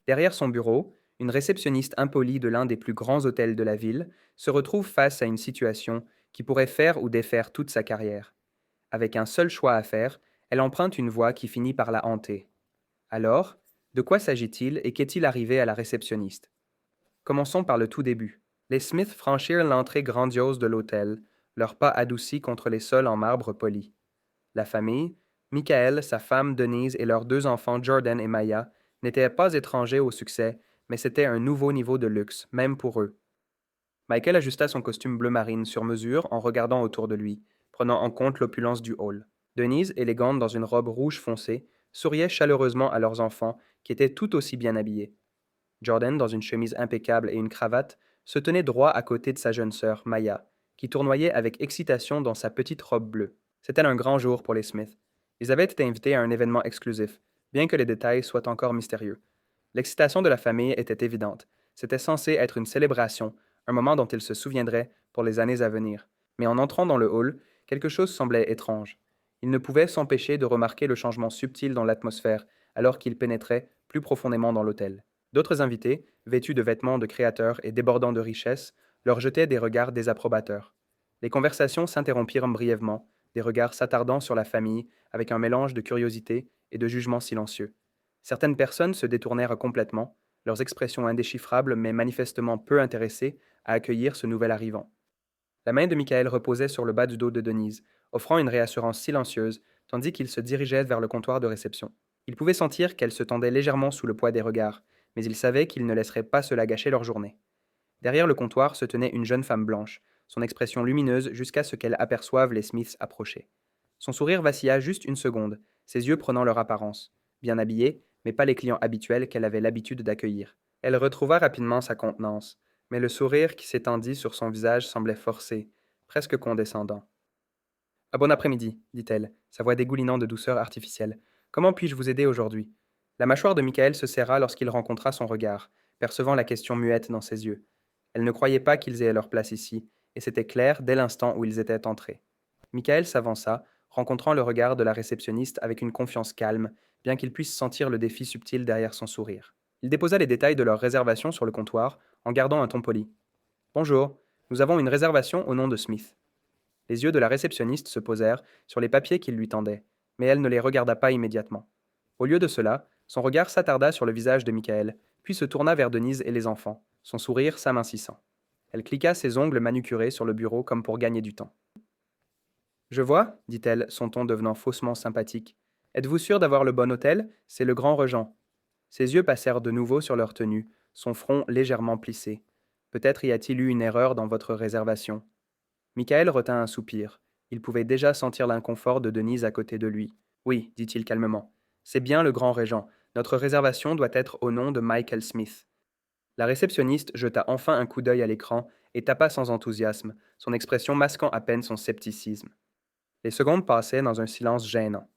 Derrière son bureau, une réceptionniste impolie de l'un des plus grands hôtels de la ville se retrouve face à une situation qui pourrait faire ou défaire toute sa carrière. Avec un seul choix à faire, elle emprunte une voie qui finit par la hanter. Alors, de quoi s'agit-il et qu'est-il arrivé à la réceptionniste? Commençons par le tout début. Les Smiths franchirent l'entrée grandiose de l'hôtel, leurs pas adoucis contre les sols en marbre poli. La famille, Michael, sa femme Denise et leurs deux enfants Jordan et Maya, n'étaient pas étrangers au succès, mais c'était un nouveau niveau de luxe, même pour eux. Michael ajusta son costume bleu marine sur mesure en regardant autour de lui, prenant en compte l'opulence du hall. Denise, élégante dans une robe rouge foncé, souriait chaleureusement à leurs enfants, qui étaient tout aussi bien habillés. Jordan, dans une chemise impeccable et une cravate, se tenait droit à côté de sa jeune sœur, Maya, qui tournoyait avec excitation dans sa petite robe bleue. C'était un grand jour pour les Smiths. Ils avaient été invités à un événement exclusif, bien que les détails soient encore mystérieux. L'excitation de la famille était évidente. C'était censé être une célébration, un moment dont ils se souviendraient pour les années à venir. Mais en entrant dans le hall, quelque chose semblait étrange. Ils ne pouvaient s'empêcher de remarquer le changement subtil dans l'atmosphère alors qu'ils pénétraient plus profondément dans l'hôtel. D'autres invités, vêtus de vêtements de créateurs et débordant de richesse, leur jetaient des regards désapprobateurs. Les conversations s'interrompirent brièvement, des regards s'attardant sur la famille avec un mélange de curiosité et de jugement silencieux. Certaines personnes se détournèrent complètement, leurs expressions indéchiffrables mais manifestement peu intéressées à accueillir ce nouvel arrivant. La main de Michael reposait sur le bas du dos de Denise, offrant une réassurance silencieuse, tandis qu'il se dirigeait vers le comptoir de réception. Il pouvait sentir qu'elle se tendait légèrement sous le poids des regards, mais il savait qu'il ne laisserait pas cela gâcher leur journée. Derrière le comptoir se tenait une jeune femme blanche, son expression lumineuse jusqu'à ce qu'elle aperçoive les Smiths approcher. Son sourire vacilla juste une seconde, ses yeux prenant leur apparence. Bien habillée, mais pas les clients habituels qu'elle avait l'habitude d'accueillir. Elle retrouva rapidement sa contenance, mais le sourire qui s'étendit sur son visage semblait forcé, presque condescendant. Ah, bon après-midi, dit-elle, sa voix dégoulinant de douceur artificielle. Comment puis-je vous aider aujourd'hui? La mâchoire de Michael se serra lorsqu'il rencontra son regard, percevant la question muette dans ses yeux. Elle ne croyait pas qu'ils aient leur place ici, et c'était clair dès l'instant où ils étaient entrés. Michael s'avança, rencontrant le regard de la réceptionniste avec une confiance calme, bien qu'il puisse sentir le défi subtil derrière son sourire. Il déposa les détails de leur réservation sur le comptoir, en gardant un ton poli. Bonjour, nous avons une réservation au nom de Smith. Les yeux de la réceptionniste se posèrent sur les papiers qu'il lui tendait, mais elle ne les regarda pas immédiatement. Au lieu de cela, son regard s'attarda sur le visage de Michael, puis se tourna vers Denise et les enfants, son sourire s'amincissant. Elle cliqua ses ongles manucurés sur le bureau comme pour gagner du temps. Je vois, dit-elle, son ton devenant faussement sympathique. Êtes-vous sûr d'avoir le bon hôtel? C'est le Grand Regent. Ses yeux passèrent de nouveau sur leur tenue, son front légèrement plissé. Peut-être y a-t-il eu une erreur dans votre réservation. Michael retint un soupir. Il pouvait déjà sentir l'inconfort de Denise à côté de lui. Oui, dit-il calmement. C'est bien le Grand Régent. Notre réservation doit être au nom de Michael Smith. La réceptionniste jeta enfin un coup d'œil à l'écran et tapa sans enthousiasme, son expression masquant à peine son scepticisme. Les secondes passaient dans un silence gênant.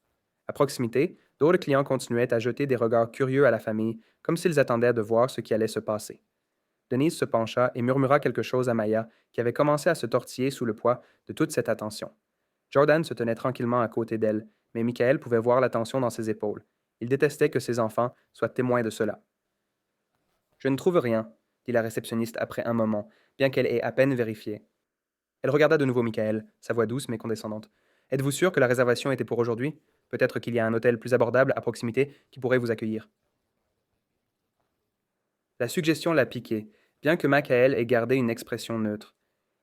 À proximité, d'autres clients continuaient à jeter des regards curieux à la famille, comme s'ils attendaient de voir ce qui allait se passer. Denise se pencha et murmura quelque chose à Maya, qui avait commencé à se tortiller sous le poids de toute cette attention. Jordan se tenait tranquillement à côté d'elle, mais Michael pouvait voir la tension dans ses épaules. Il détestait que ses enfants soient témoins de cela. Je ne trouve rien, dit la réceptionniste après un moment, bien qu'elle ait à peine vérifié. Elle regarda de nouveau Michael, sa voix douce mais condescendante. Êtes-vous sûr que la réservation était pour aujourd'hui? Peut-être qu'il y a un hôtel plus abordable à proximité qui pourrait vous accueillir. La suggestion la piquait, bien que Michael ait gardé une expression neutre.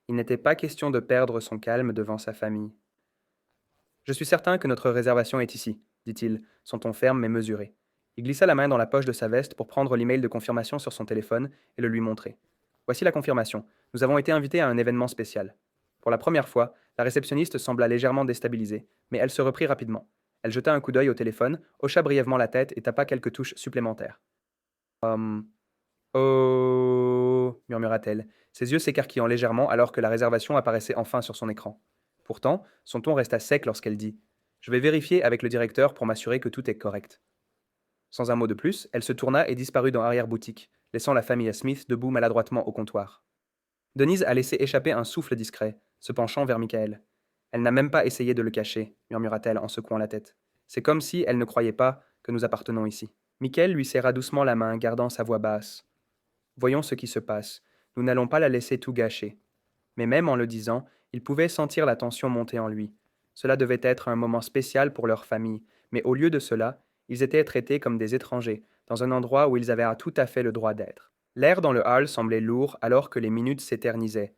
Il n'était pas question de perdre son calme devant sa famille. Je suis certain que notre réservation est ici, dit-il, son ton ferme mais mesuré. Il glissa la main dans la poche de sa veste pour prendre l'email de confirmation sur son téléphone et le lui montrer. Voici la confirmation. Nous avons été invités à un événement spécial. Pour la première fois, la réceptionniste sembla légèrement déstabilisée, mais elle se reprit rapidement. Elle jeta un coup d'œil au téléphone, hocha brièvement la tête et tapa quelques touches supplémentaires. Oh, murmura-t-elle, ses yeux s'écarquillant légèrement alors que la réservation apparaissait enfin sur son écran. Pourtant, son ton resta sec lorsqu'elle dit: Je vais vérifier avec le directeur pour m'assurer que tout est correct. Sans un mot de plus, elle se tourna et disparut dans l'arrière-boutique, laissant la famille Smith debout maladroitement au comptoir. Denise a laissé échapper un souffle discret, se penchant vers Michael. Elle n'a même pas essayé de le cacher, murmura-t-elle en secouant la tête. C'est comme si elle ne croyait pas que nous appartenons ici. Michael lui serra doucement la main, gardant sa voix basse. Voyons ce qui se passe. Nous n'allons pas la laisser tout gâcher. Mais même en le disant, il pouvait sentir la tension monter en lui. Cela devait être un moment spécial pour leur famille, mais au lieu de cela, ils étaient traités comme des étrangers, dans un endroit où ils avaient tout à fait le droit d'être. L'air dans le hall semblait lourd alors que les minutes s'éternisaient.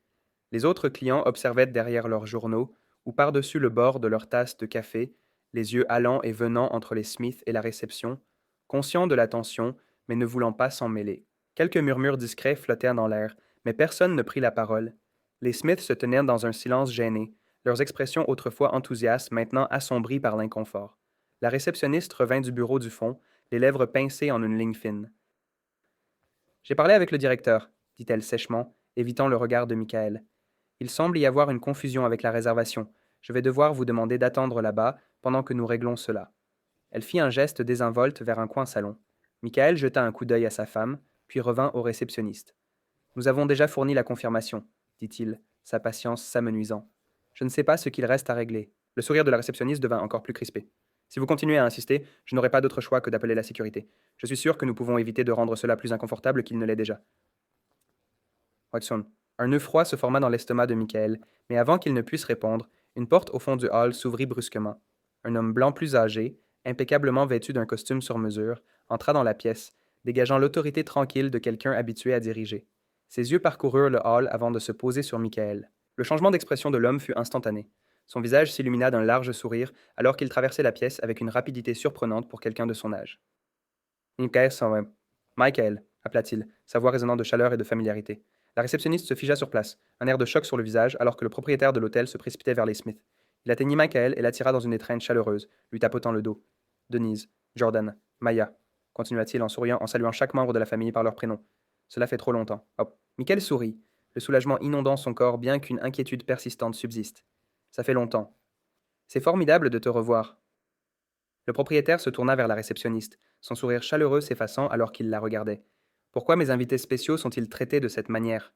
Les autres clients observaient derrière leurs journaux ou par-dessus le bord de leur tasse de café, les yeux allant et venant entre les Smith et la réception, conscients de la tension, mais ne voulant pas s'en mêler. Quelques murmures discrets flottèrent dans l'air, mais personne ne prit la parole. Les Smiths se tenaient dans un silence gêné, leurs expressions autrefois enthousiastes maintenant assombries par l'inconfort. La réceptionniste revint du bureau du fond, les lèvres pincées en une ligne fine. J'ai parlé avec le directeur, dit-elle sèchement, évitant le regard de Michael. Il semble y avoir une confusion avec la réservation. Je vais devoir vous demander d'attendre là-bas pendant que nous réglons cela. Elle fit un geste désinvolte vers un coin salon. Michael jeta un coup d'œil à sa femme, puis revint au réceptionniste. Nous avons déjà fourni la confirmation, dit-il, sa patience s'amenuisant. Je ne sais pas ce qu'il reste à régler. Le sourire de la réceptionniste devint encore plus crispé. Si vous continuez à insister, je n'aurai pas d'autre choix que d'appeler la sécurité. Je suis sûr que nous pouvons éviter de rendre cela plus inconfortable qu'il ne l'est déjà. Watson. Un nœud froid se forma dans l'estomac de Michael, mais avant qu'il ne puisse répondre, une porte au fond du hall s'ouvrit brusquement. Un homme blanc plus âgé, impeccablement vêtu d'un costume sur mesure, entra dans la pièce, dégageant l'autorité tranquille de quelqu'un habitué à diriger. Ses yeux parcoururent le hall avant de se poser sur Michael. Le changement d'expression de l'homme fut instantané. Son visage s'illumina d'un large sourire alors qu'il traversait la pièce avec une rapidité surprenante pour quelqu'un de son âge. Michael, appela-t-il, sa voix résonnant de chaleur et de familiarité. La réceptionniste se figea sur place, un air de choc sur le visage, alors que le propriétaire de l'hôtel se précipitait vers les Smith. Il atteignit Michael et l'attira dans une étreinte chaleureuse, lui tapotant le dos. Denise, Jordan, Maya, continua-t-il en souriant, en saluant chaque membre de la famille par leur prénom. Cela fait trop longtemps. Hop. Michael sourit, le soulagement inondant son corps bien qu'une inquiétude persistante subsiste. Ça fait longtemps. C'est formidable de te revoir. Le propriétaire se tourna vers la réceptionniste, son sourire chaleureux s'effaçant alors qu'il la regardait. Pourquoi mes invités spéciaux sont-ils traités de cette manière?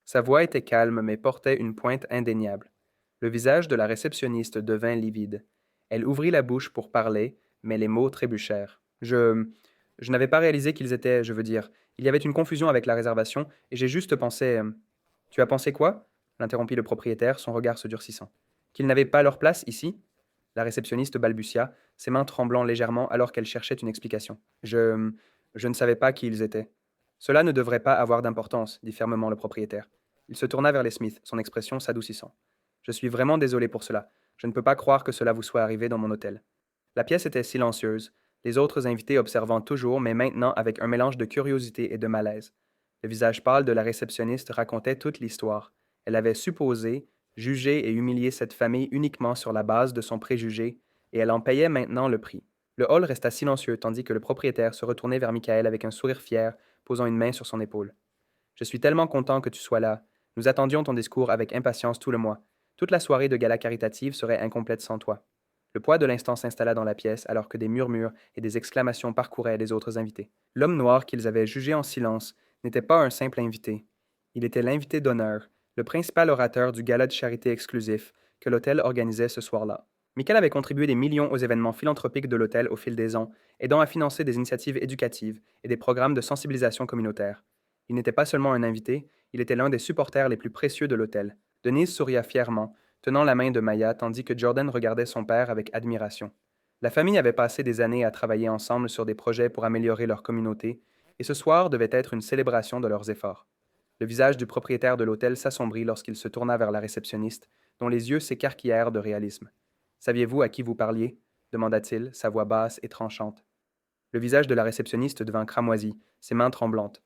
Sa voix était calme mais portait une pointe indéniable. Le visage de la réceptionniste devint livide. Elle ouvrit la bouche pour parler, mais les mots trébuchèrent. Je n'avais pas réalisé qu'ils étaient, je veux dire, il y avait une confusion avec la réservation, et j'ai juste pensé. Tu as pensé quoi? L'interrompit le propriétaire, son regard se durcissant. Qu'ils n'avaient pas leur place ici? La réceptionniste balbutia, ses mains tremblant légèrement alors qu'elle cherchait une explication. Je ne savais pas qui ils étaient. Cela ne devrait pas avoir d'importance, dit fermement le propriétaire. Il se tourna vers les Smith, son expression s'adoucissant. Je suis vraiment désolé pour cela. Je ne peux pas croire que cela vous soit arrivé dans mon hôtel. La pièce était silencieuse, les autres invités observant toujours, mais maintenant avec un mélange de curiosité et de malaise. Le visage pâle de la réceptionniste racontait toute l'histoire. Elle avait supposé, jugé et humilié cette famille uniquement sur la base de son préjugé, et elle en payait maintenant le prix. Le hall resta silencieux tandis que le propriétaire se retournait vers Michael avec un sourire fier, posant une main sur son épaule. Je suis tellement content que tu sois là. Nous attendions ton discours avec impatience tout le mois. Toute la soirée de gala caritative serait incomplète sans toi. Le poids de l'instant s'installa dans la pièce alors que des murmures et des exclamations parcouraient les autres invités. L'homme noir qu'ils avaient jugé en silence n'était pas un simple invité. Il était l'invité d'honneur, le principal orateur du gala de charité exclusif que l'hôtel organisait ce soir-là. Michael avait contribué des millions aux événements philanthropiques de l'hôtel au fil des ans, aidant à financer des initiatives éducatives et des programmes de sensibilisation communautaire. Il n'était pas seulement un invité, il était l'un des supporters les plus précieux de l'hôtel. Denise souria fièrement, tenant la main de Maya tandis que Jordan regardait son père avec admiration. La famille avait passé des années à travailler ensemble sur des projets pour améliorer leur communauté, et ce soir devait être une célébration de leurs efforts. Le visage du propriétaire de l'hôtel s'assombrit lorsqu'il se tourna vers la réceptionniste, dont les yeux s'écarquillèrent de réalisme. Saviez-vous à qui vous parliez? Demanda-t-il, sa voix basse et tranchante. Le visage de la réceptionniste devint cramoisi, ses mains tremblantes.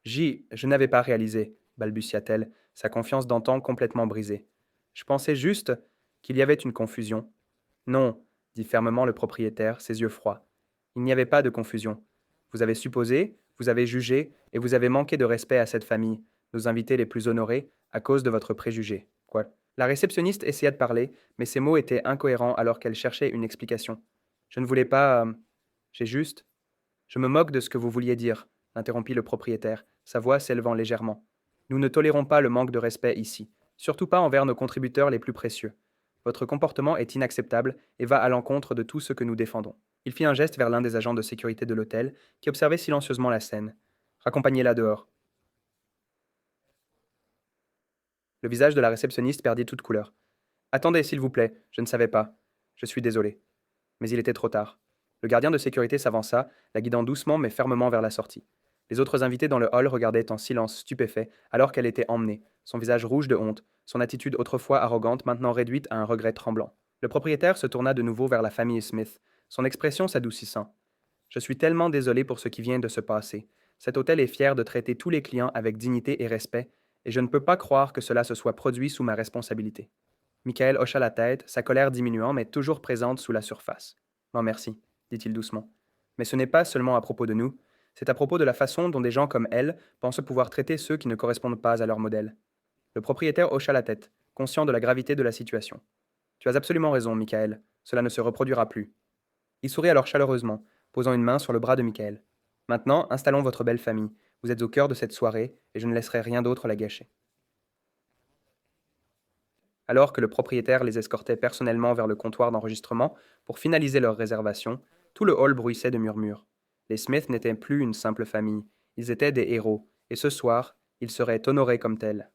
Je n'avais pas réalisé, balbutia-t-elle, sa confiance d'antan complètement brisée. Je pensais juste qu'il y avait une confusion. Non, dit fermement le propriétaire, ses yeux froids. Il n'y avait pas de confusion. Vous avez supposé, vous avez jugé, et vous avez manqué de respect à cette famille, nos invités les plus honorés, à cause de votre préjugé. Quoi? La réceptionniste essaya de parler, mais ses mots étaient incohérents alors qu'elle cherchait une explication. Je ne voulais pas. J'ai juste. Je me moque de ce que vous vouliez dire, interrompit le propriétaire, sa voix s'élevant légèrement. Nous ne tolérons pas le manque de respect ici, surtout pas envers nos contributeurs les plus précieux. Votre comportement est inacceptable et va à l'encontre de tout ce que nous défendons. Il fit un geste vers l'un des agents de sécurité de l'hôtel, qui observait silencieusement la scène. Raccompagnez-la dehors. Le visage de la réceptionniste perdit toute couleur. Attendez, s'il vous plaît, je ne savais pas. Je suis désolé. Mais il était trop tard. Le gardien de sécurité s'avança, la guidant doucement mais fermement vers la sortie. Les autres invités dans le hall regardaient en silence stupéfait alors qu'elle était emmenée, son visage rouge de honte, son attitude autrefois arrogante maintenant réduite à un regret tremblant. Le propriétaire se tourna de nouveau vers la famille Smith, son expression s'adoucissant. Je suis tellement désolé pour ce qui vient de se passer. Cet hôtel est fier de traiter tous les clients avec dignité et respect, et je ne peux pas croire que cela se soit produit sous ma responsabilité. Michael hocha la tête, sa colère diminuant mais toujours présente sous la surface. Non merci, dit-il doucement. Mais ce n'est pas seulement à propos de nous, c'est à propos de la façon dont des gens comme elle pensent pouvoir traiter ceux qui ne correspondent pas à leur modèle. Le propriétaire hocha la tête, conscient de la gravité de la situation. Tu as absolument raison, Michael, cela ne se reproduira plus. Il sourit alors chaleureusement, posant une main sur le bras de Michael. Maintenant, installons votre belle famille. Vous êtes au cœur de cette soirée, et je ne laisserai rien d'autre la gâcher. Alors que le propriétaire les escortait personnellement vers le comptoir d'enregistrement pour finaliser leur réservation, tout le hall bruissait de murmures. Les Smith n'étaient plus une simple famille, ils étaient des héros, et ce soir, ils seraient honorés comme tels.